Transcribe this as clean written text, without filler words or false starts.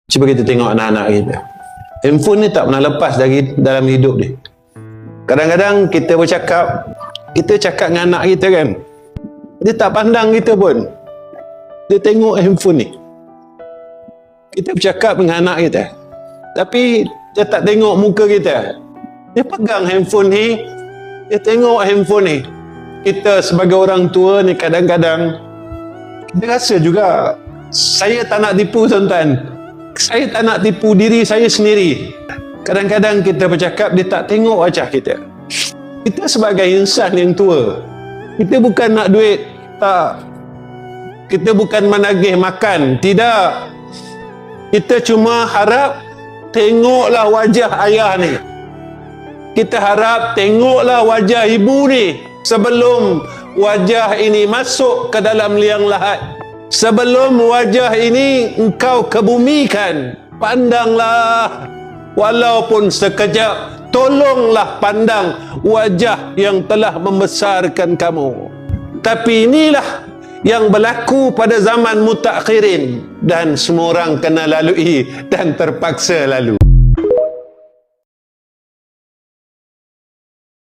Cuba kita tengok anak-anak kita. Handphone ni tak pernah lepas dari dalam hidup dia. Kadang-kadang kita bercakap, kita cakap dengan anak kita kan, dia tak pandang kita pun. Dia tengok handphone ni. Kita bercakap dengan anak kita, tapi dia tak tengok muka kita. Dia pegang handphone ni, dia tengok handphone ni. Kita sebagai orang tua ni kadang-kadang kita rasa juga, saya tak nak tipu tuan-tuan. Saya tak nak tipu diri saya sendiri. Kadang-kadang kita bercakap, dia tak tengok wajah kita. Kita sebagai insan yang tua, kita bukan nak duit, tak. Kita bukan menagih makan, tidak. Kita cuma harap tengoklah wajah ayah ni. Kita harap tengoklah wajah ibu ni sebelum wajah ini masuk ke dalam liang lahat. Sebelum wajah ini engkau kebumikan, pandanglah walaupun sekejap. Tolonglah pandang wajah yang telah membesarkan kamu. Tapi inilah yang berlaku pada zaman mutakhirin, dan semua orang kena lalui dan terpaksa lalu.